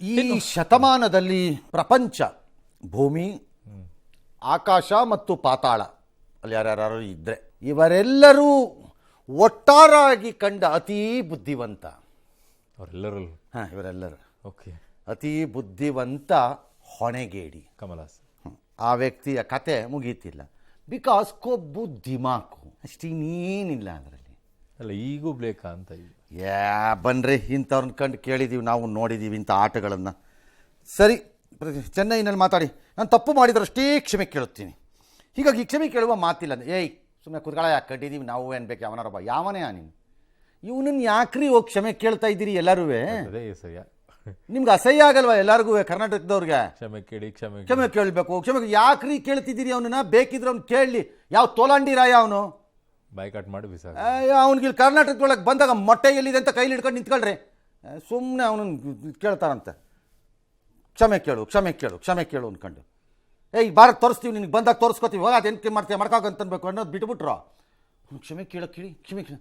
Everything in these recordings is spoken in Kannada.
ಈ ಶತಮಾನದಲ್ಲಿ ಪ್ರಪಂಚ ಭೂಮಿ, ಆಕಾಶ ಮತ್ತು ಪಾತಾಳ ಅಲ್ಲಿ ಯಾರ್ಯಾರು ಇದ್ದರೆ ಇವರೆಲ್ಲರೂ ಒಟ್ಟಾರಾಗಿ ಕಂಡ ಅತೀ ಬುದ್ಧಿವಂತ ಅವರೆಲ್ಲರೂ ಇವರೆಲ್ಲರೂ ಓಕೆ ಅತೀ ಬುದ್ಧಿವಂತ ಹೊಣೆಗೇಡಿ ಕಮಲಾಸ್. ಆ ವ್ಯಕ್ತಿಯ ಕತೆ ಮುಗೀತಿಲ್ಲ. ಬಿಕಾಸ್ ಕೊಬ್ಬು ದಿಮಾಕು ಅಷ್ಟೇನೇನಿಲ್ಲ ಅದರಲ್ಲಿ. ಅಲ್ಲ ಈಗೂ ಬೇಕಾ ಅಂತ ಈಗ ಬನ್ರಿ ಇಂಥವ್ರನ್ನ ಕಂಡು ಕೇಳಿದ್ದೀವಿ, ನಾವು ನೋಡಿದ್ದೀವಿ ಇಂಥ ಆಟಗಳನ್ನು. ಸರಿ, ಚೆನ್ನೈನಲ್ಲಿ ಮಾತಾಡಿ ನಾನು ತಪ್ಪು ಮಾಡಿದ್ರಷ್ಟೇ ಕ್ಷಮೆ ಕೇಳುತ್ತೀನಿ. ಹೀಗಾಗಿ ಕ್ಷಮೆ ಕೇಳುವ ಮಾತಿಲ್ಲ. ಏಯ್ ಸುಮ್ಮನೆ ಕುತ್ಗಳ ಯಾಕೆ ಕಟ್ಟಿದ್ದೀವಿ ನಾವು ಏನು ಬೇಕು, ಯಾವನಾರೊಬ್ಬ ಯಾವನೇ ನೀನು ಇವನನ್ನು ಯಾಕ್ರಿ ಹೋಗಿ ಕ್ಷಮೆ ಕೇಳ್ತಾ ಇದ್ದೀರಿ ಎಲ್ಲರೂ? ಅದೇ ಸರಿಯಾ ನಿಮ್ಗೆ ಅಸಹ್ಯ ಆಗಲ್ವಾ ಎಲ್ಲರಿಗೂ? ಕರ್ನಾಟಕದವ್ರಿಗೆ ಕ್ಷಮೆ ಕೇಳಿ ಕ್ಷಮೆ ಕೇಳಬೇಕು. ಕ್ಷಮೆ ಯಾಕ್ರಿ ಕೇಳ್ತಿದ್ದೀರಿ? ಅವನನ್ನ ಬೇಕಿದ್ರೆ ಅವ್ನು ಕೇಳಲಿ. ಯಾವ ತೋಲಾಂಡಿ ರಾಯ ಅವನು? ಬಾಯ್ಕಾಟ್ ಮಾಡಿ ಬಿಸಾಕ. ಅವ್ನಿಗೆ ಕರ್ನಾಟಕದೊಳಗೆ ಬಂದಾಗ ಮೊಟ್ಟೆ ಎಲ್ಲಿದೆ ಅಂತ ಕೈಲಿ ಹಿಡ್ಕೊಂಡು ನಿಂತ್ಕೊಳ್ರಿ. ಸುಮ್ಮನೆ ಅವನನ್ನು ಕೇಳ್ತಾರಂತೆ. ಕ್ಷಮೆ ಕೇಳು ಕ್ಷಮೆ ಕೇಳು ಕ್ಷಮೆ ಕೇಳು ಅಂದ್ಕೊಂಡು ಏಯ್ ಭಾರತ್ ತೋರಿಸ್ತೀವಿ ನಿನಗೆ, ಬಂದಾಗ ತೋರಿಸ್ಕೊತೀವಿ, ಹೋಗ ಅದೇನು ಮಾಡ್ತೀವಿ ಮಾಡ್ಕಾಗಂತನ್ಬೇಕು ಅನ್ನೋದು ಬಿಟ್ಬಿಟ್ರು. ಕ್ಷಮೆ ಕೇಳೋ ಕೇಳಿ ಕ್ಷಮೆ ಕೇಳಿ.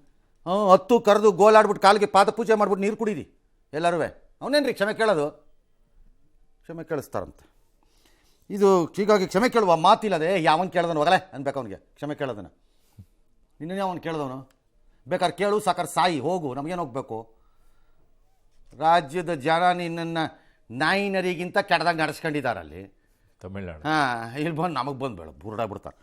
ಹತ್ತು ಕರೆದು ಗೋಲಾಡ್ಬಿಟ್ಟು ಕಾಲಿಗೆ ಪಾದ ಪೂಜೆ ಮಾಡ್ಬಿಟ್ಟು ನೀರು ಕುಡೀರಿ ಎಲ್ಲರೂ. ಅವನೇನು ರೀ ಕ್ಷಮೆ ಕೇಳೋದು? ಕ್ಷಮೆ ಕೇಳಿಸ್ತಾರಂತೆ. ಇದು ಹೀಗಾಗಿ ಕ್ಷಮೆ ಕೇಳುವ ಮಾತಿಲ್ಲದೆ ಯಾವನು ಕೇಳ್ದನು ಹೋಗಲೇ ಅನ್ಬೇಕು ಅವನಿಗೆ ಕ್ಷಮೆ ಕೇಳೋದನ್ನು. ನಿನ್ನೆ ಅವನು ಕೇಳಿದವನು ಬೇಕಾದ್ರೆ ಕೇಳು, ಸಾಕಾದ್ರೆ ಸಾಯಿ, ಹೋಗು, ನಮಗೇನು ಹೋಗ್ಬೇಕು? ರಾಜ್ಯದ ಜನ ನಿನ್ನನ್ನು ನಾಯಿನರಿಗಿಂತ ಕೆಟ್ಟದಾಗ ನಡೆಸ್ಕೊಂಡಿದ್ದಾರೆ ಅಲ್ಲಿ ತಮಿಳ್ನಾಡು. ಇಲ್ಲಿ ಬಂದು ನಮಗೆ ಬಂದು ಬೇಡ ಬುರುಡಾಗ್ಬಿಡ್ತಾರೆ.